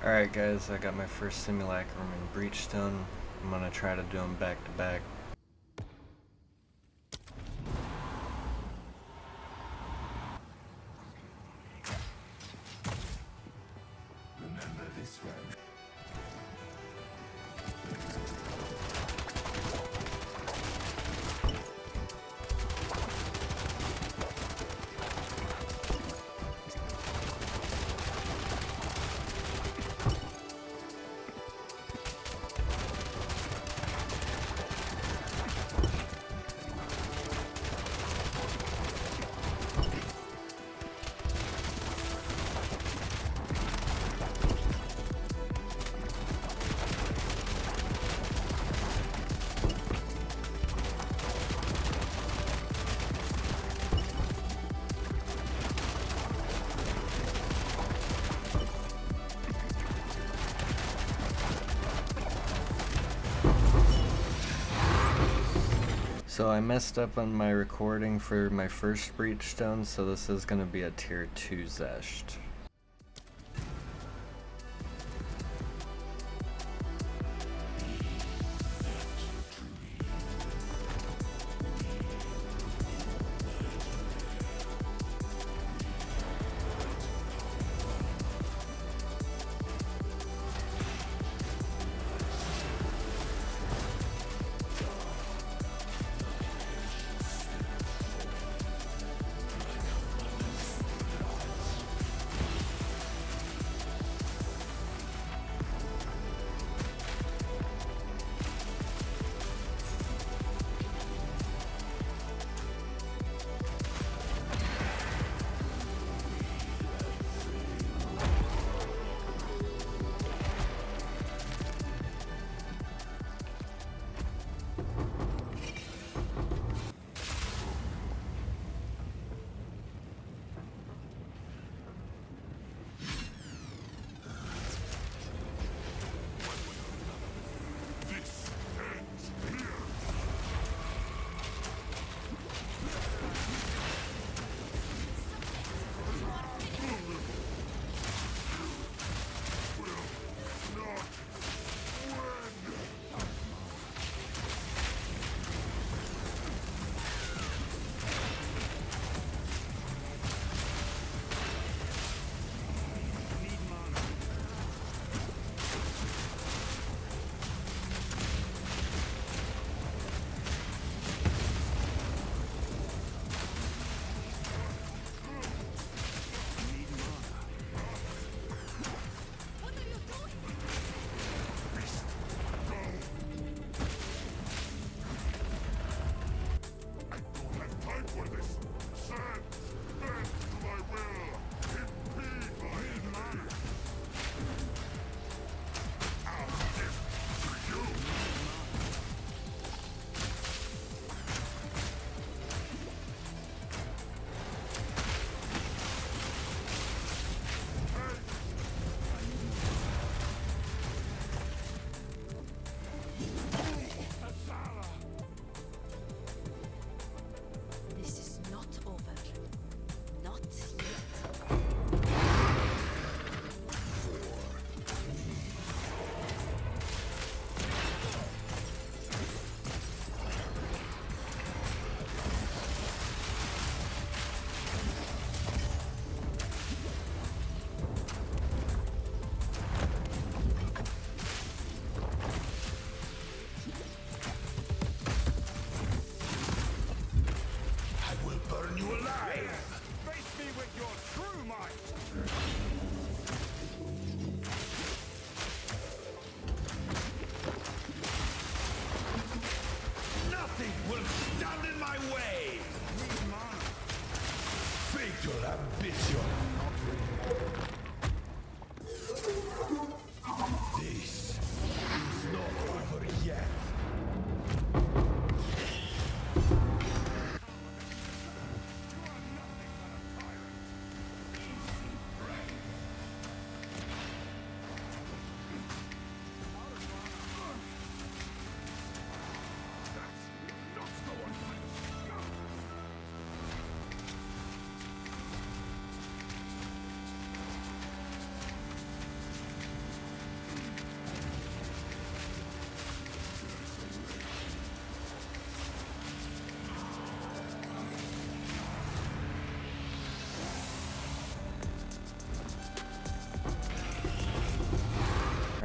Alright guys, I got my first simulacrum in Breachstone. I'm gonna try to do them back to back. Remember this road. So I messed up on my recording for my first Breachstone, so this is gonna be a tier 2 Zesht.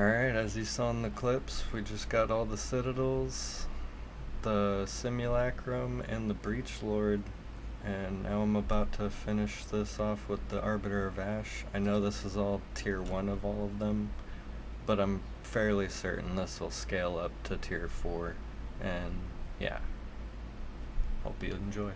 Alright, as you saw in the clips, we just got all the Citadels, the Simulacrum, and the Breach Lord, and now I'm about to finish this off with the Arbiter of Ash. I know this is all tier 1 of all of them, but I'm fairly certain this will scale up to tier 4, and yeah, hope you enjoy.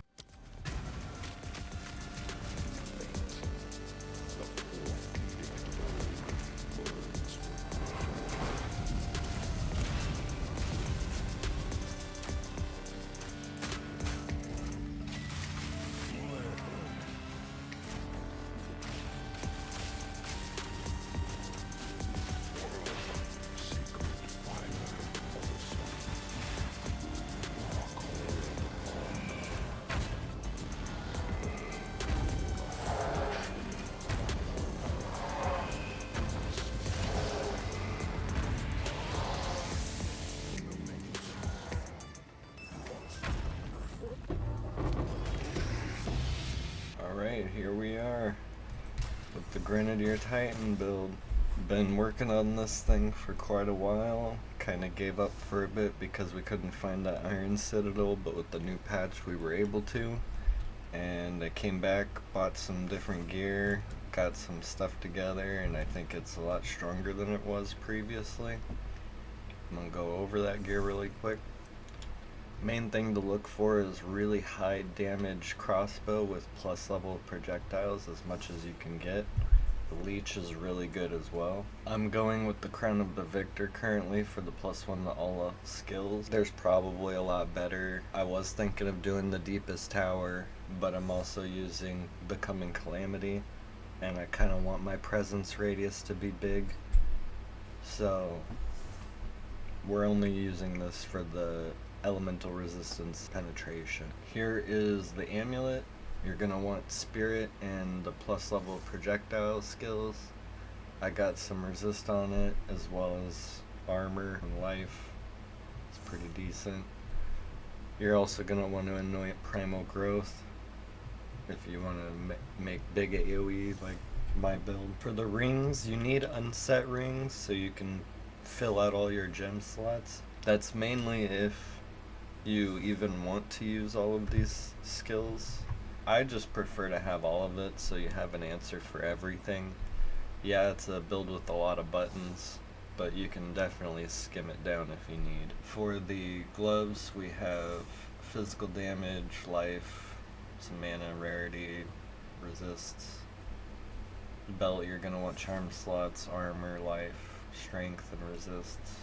Alright, here we are with the Grenadier Titan build. Been working on this thing for quite a while. Kinda gave up for a bit because we couldn't find that Iron Citadel, but with the new patch we were able to. And I came back, bought some different gear, got some stuff together, and I think it's a lot stronger than it was previously. I'm gonna go over that gear really quick. Main thing to look for is really high damage crossbow with plus level projectiles as much as you can get. The leech is really good as well. I'm going with the Crown of the Victor currently for the +1 to all skills. There's probably a lot better. I was thinking of doing the Deepest Tower, but I'm also using Becoming Calamity, and I kind of want my presence radius to be big. So we're only using this for the elemental resistance penetration. Here is the amulet. You're gonna want spirit and the plus level projectile skills. I got some resist on it as well as armor and life. It's pretty decent. You're also gonna want to anoint primal growth if you want to make big AoE like my build. For the rings, you need unset rings so you can fill out all your gem slots. That's mainly if you even want to use all of these skills. I just prefer to have all of it so you have an answer for everything. Yeah, it's a build with a lot of buttons, but you can definitely skim it down if you need. For the gloves, we have physical damage, life, some mana, rarity, resists. The belt, you're gonna want charm slots, armor, life, strength, and resists.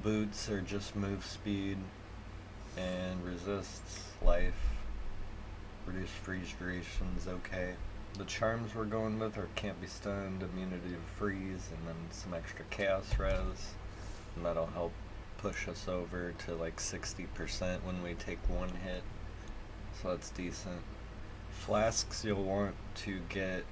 Boots are just move speed and resists, life, reduce freeze duration's okay. The charms we're going with are can't be stunned, immunity to freeze, and then some extra chaos res, and that'll help push us over to like 60% when we take one hit, so that's decent. Flasks, you'll want to get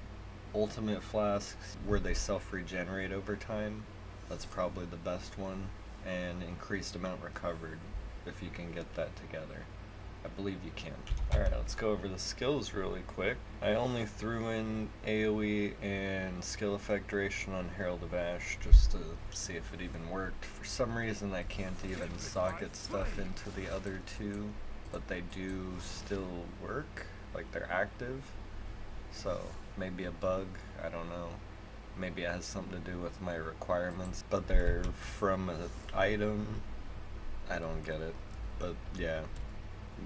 ultimate flasks where they self-regenerate over time. That's probably the best one, and increased amount recovered if you can get that together. I believe you can. Alright, let's go over the skills really quick. I only threw in AoE and skill effect duration on Herald of Ash just to see if it even worked. For some reason I can't even socket stuff into the other two, but they do still work, like they're active. So maybe a bug, I don't know. Maybe it has something to do with my requirements, but they're from an item. I don't get it, but yeah,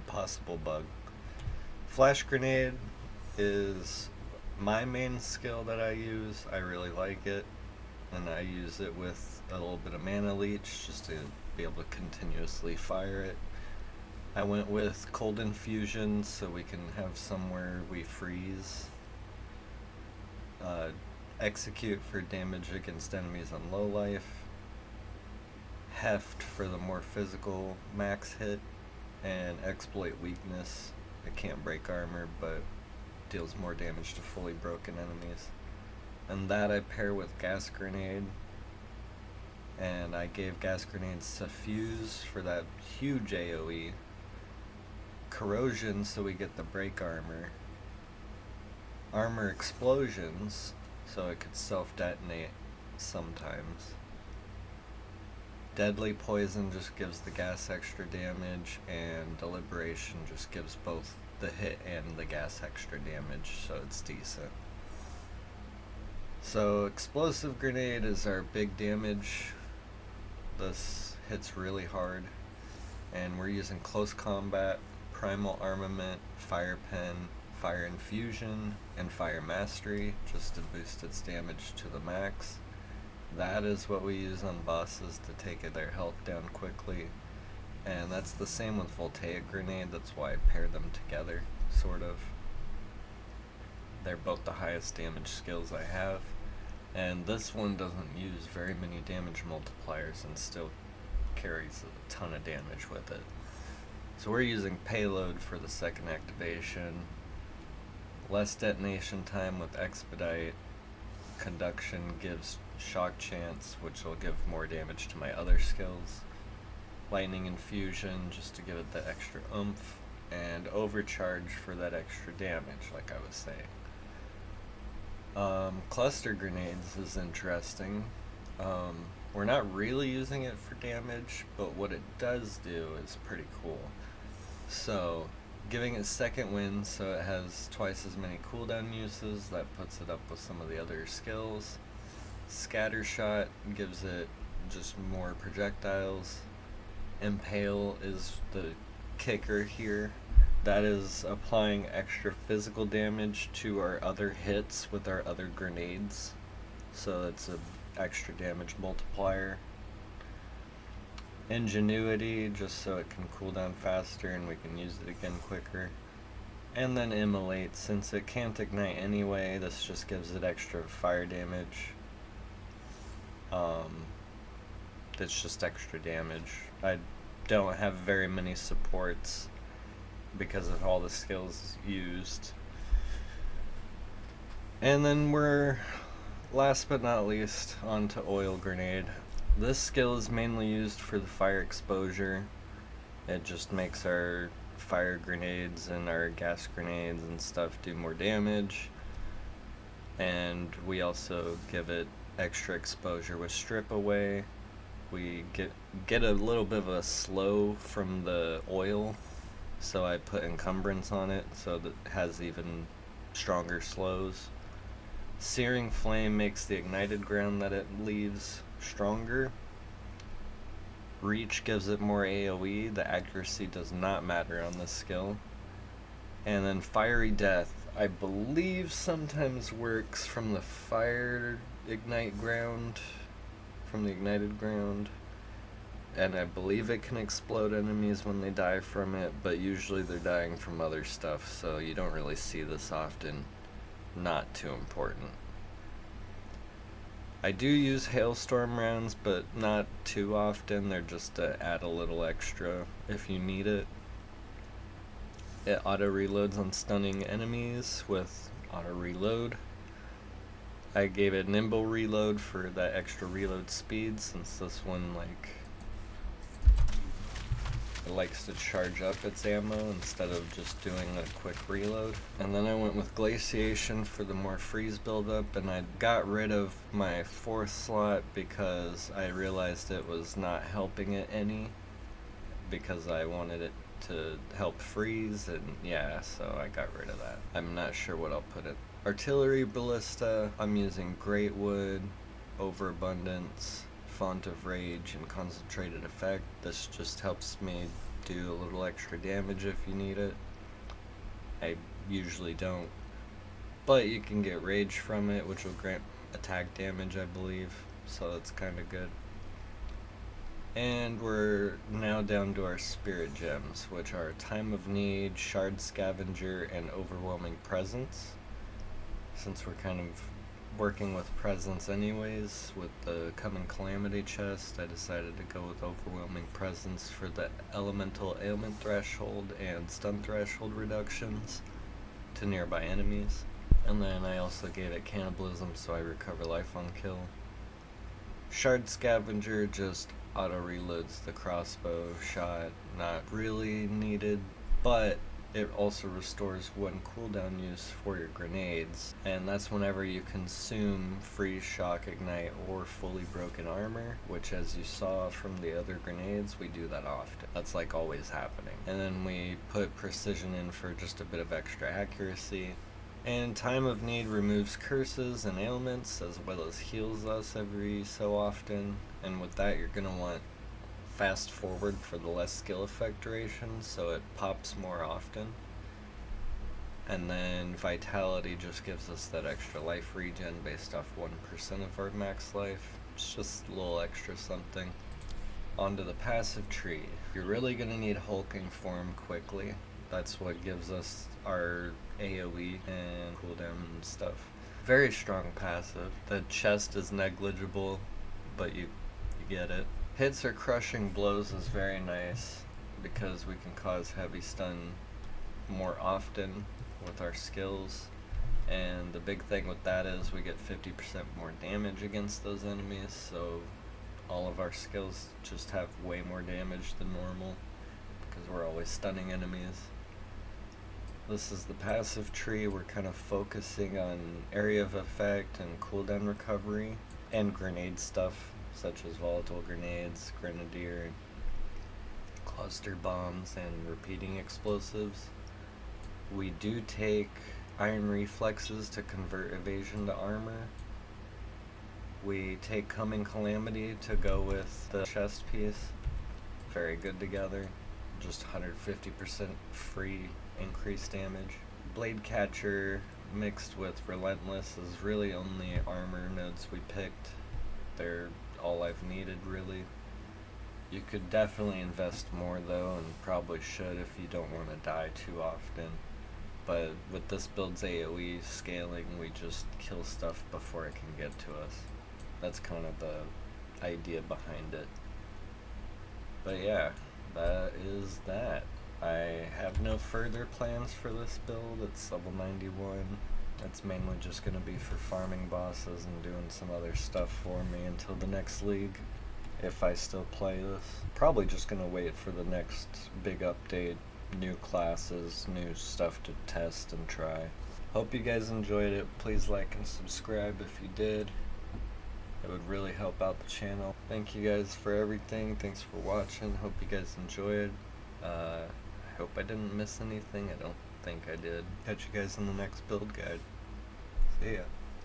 possible bug. Flash grenade is my main skill that I use. I really like it, and I use it with a little bit of mana leech just to be able to continuously fire it. I went with cold infusion so we can have somewhere we freeze. Execute for damage against enemies on low life. Heft for the more physical max hit, and exploit weakness. It can't break armor, but deals more damage to fully broken enemies. And that I pair with gas grenade, and I gave gas grenades Suffuse for that huge AoE. Corrosion so we get the break armor. Armor explosions so it could self-detonate sometimes. Deadly Poison just gives the gas extra damage, and Deliberation just gives both the hit and the gas extra damage, so it's decent. So Explosive Grenade is our big damage. This hits really hard, and we're using Close Combat, Primal Armament, Fire Pen, Fire Infusion, and Fire Mastery just to boost its damage to the max. That is what we use on bosses to take their health down quickly, and that's the same with Voltaic Grenade. That's why I pair them together, sort of. They're both the highest damage skills I have, and this one doesn't use very many damage multipliers and still carries a ton of damage with it. So we're using Payload for the second activation, less detonation time with Expedite, Conduction gives Shock Chance, which will give more damage to my other skills, Lightning Infusion just to give it the extra oomph, and Overcharge for that extra damage, like I was saying. Cluster Grenades is interesting. We're not really using it for damage, but what it does do is pretty cool. So, giving it second wind, so it has twice as many cooldown uses. That puts it up with some of the other skills. Scatter Shot gives it just more projectiles. Impale is the kicker here. That is applying extra physical damage to our other hits with our other grenades. So that's an extra damage multiplier. Ingenuity, just so it can cool down faster and we can use it again quicker. And then Immolate, since it can't ignite anyway, this just gives it extra fire damage. That's just extra damage. I don't have very many supports because of all the skills used. And then we're, last but not least, on to Oil Grenade. This skill is mainly used for the fire exposure. It just makes our fire grenades and our gas grenades and stuff do more damage. And we also give it extra exposure with Strip Away. We get a little bit of a slow from the oil, so I put Encumbrance on it so that it has even stronger slows. Searing Flame makes the ignited ground that it leaves stronger. Reach gives it more AoE. The accuracy does not matter on this skill. And then Fiery Death, I believe sometimes works from the fire ignite ground, from the ignited ground. And I believe it can explode enemies when they die from it, but usually they're dying from other stuff, so you don't really see this often. Not too important. I do use Hailstorm rounds, but not too often. They're just to add a little extra if you need it. It auto-reloads on stunning enemies with auto-reload. I gave it Nimble Reload for that extra reload speed, since this one, it likes to charge up its ammo instead of just doing a quick reload. And then I went with Glaciation for the more freeze buildup, and I got rid of my 4th slot because I realized it was not helping it any, because I wanted it to help freeze, and yeah, so I got rid of that. I'm not sure what I'll put it. Artillery Ballista, I'm using Great Wood, Overabundance, Font of Rage, and Concentrated Effect. This just helps me do a little extra damage if you need it. I usually don't, but you can get Rage from it, which will grant attack damage, I believe, so that's kind of good. And we're now down to our Spirit Gems, which are Time of Need, Shard Scavenger, and Overwhelming Presence. Since we're kind of working with Presence anyways, with the Coming Calamity chest, I decided to go with Overwhelming Presence for the Elemental Ailment Threshold and Stun Threshold reductions to nearby enemies. And then I also gave it Cannibalism so I recover life on kill. Shard Scavenger just auto reloads the crossbow shot, not really needed, but it also restores 1 cooldown use for your grenades, and that's whenever you consume freeze, shock, ignite, or fully broken armor, which as you saw from the other grenades, we do that often. That's like always happening. And then we put precision in for just a bit of extra accuracy. And Time of Need removes curses and ailments, as well as heals us every so often. And with that, you're going to want fast forward for the less skill effect duration, so it pops more often. And then Vitality just gives us that extra life regen based off 1% of our max life. It's just a little extra something. Onto the passive tree. You're really going to need hulking form quickly. That's what gives us our AoE and cooldown and stuff. Very strong passive. The chest is negligible, but you get it. Hits or crushing blows is very nice because we can cause heavy stun more often with our skills, and the big thing with that is we get 50% more damage against those enemies, so all of our skills just have way more damage than normal because we're always stunning enemies. This is the passive tree. We're kind of focusing on area of effect and cooldown recovery and grenade stuff, such as volatile grenades, grenadier, cluster bombs, and repeating explosives. We do take iron reflexes to convert evasion to armor. We take Coming Calamity to go with the chest piece. Very good together. Just 150% free increased damage. Blade Catcher mixed with Relentless is really only armor nodes we picked. They're all I've needed, really. You could definitely invest more though, and probably should if you don't want to die too often. But with this build's AoE scaling, we just kill stuff before it can get to us. That's kind of the idea behind it. But yeah, that is that. I have no further plans for this build. It's level 91. It's mainly just going to be for farming bosses and doing some other stuff for me until the next league, if I still play this. Probably just going to wait for the next big update, new classes, new stuff to test and try. Hope you guys enjoyed it. Please like and subscribe if you did. It would really help out the channel. Thank you guys for everything. Thanks for watching. Hope you guys enjoyed. I hope I didn't miss anything. I don't think I did. Catch you guys in the next build guide. See ya.